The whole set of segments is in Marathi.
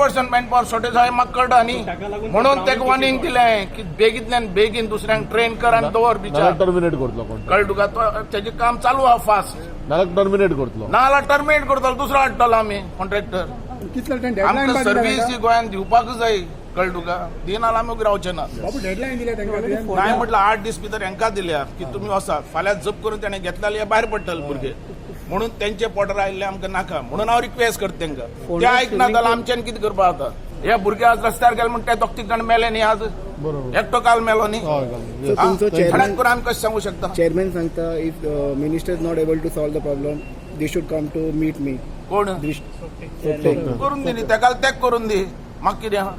100% मॅनपॉवर शॉर्टेज आहे म्हाका कळटा न्ही म्हणून तेका वॉर्निंग दिलें की बेगींतल्यान बेगीन दुसऱ्यांक ट्रेन कर आनी दवर बिचार टर्मिनेट करतलो कोण कळ्ळें तुका तेजें काम चालू आहा फास्ट नाल्यार टर्मिनेट करतलो नाल्यार टर्मिनेट करतलो दुसरो हाडटलो आमी कॉन्ट्रॅक्टर आमकां सर्व्हिस ही गोंयांत दिवपाकच जाय कळ्ळें तुका दिनाल्यार आमी उबी रावचे ना डेडलाईन दिल्या नाही म्हटलं 8 दीस भितर हांकां दिल्या की तुमी वसात फाल्यां जप करून तेणें घेतलेले भायर पडटले भुरगे म्हणून तेंचे पॉर्डर आयिल्ले आमकां नाका म्हणून हांव रिक्वेस्ट करता तेंकां ते आयकना जाल्यार आमच्यान कितें करपा जाता हे भुरगे आज रस्त्यार गेले म्हणून ते दोग तीग जाण मेले न्ही आज बरोबर एकटो काल मेलो न्ही तुमचो थोड्याक करून आमी कशें सांगू शकता चेअरमॅन सांगता if minister is not able to solve the problem they should come to meet me कोण करून दी न्ही तेका तेक करून दी म्हाका कितें आहा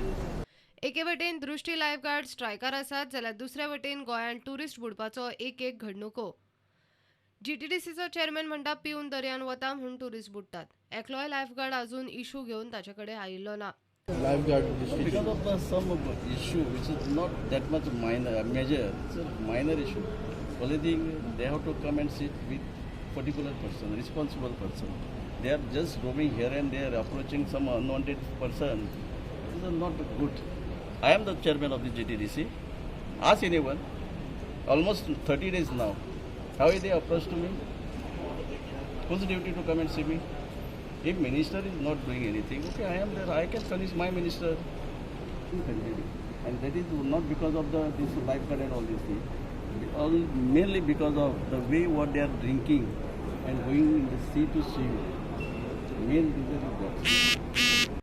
एके वटेन दृश्टी लायफगार्ड स्ट्रायकार आसात जाल्यार दुसरे वटेन गोंयांत टुरिस्ट बुडपाचो एक घडणुको जीटीडीसीचो चेअरमॅन म्हणटा पिवन दर्यान वता म्हणून टुरिस्ट बुडटात एकलोय लायफगार्ड अजून इशू घेवन ताचे कडेन आयिल्लो ना Because of some issue which is not that much major, it's a minor issue. Only thing they have to come and sit with particular person, responsible person. They are just roaming here and there, approaching some unwanted person. This is not good. I am the chairman of the GTDC. Ask anyone. Almost 30 days now. How is they approached to me? Whose duty to come and see me? If minister is not doing anything, okay, I am there. I can punish my minister. And that is not because of this lifeguard and all these things. Mainly because of the way what they are drinking and going in the sea to swim. Main reason is that.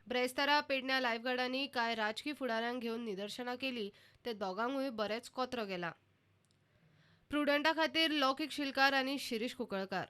ब्रेस्तारा पेडण्या लायफगार्डांनी काय राजकी फुडाऱ्यांक घेवन निदर्शनां केली ते दोगांकूय बरेच कोत्रो गेला प्रुडंटा खातीर लौकीक शिलकार आनी शिरीष कुंकळकार.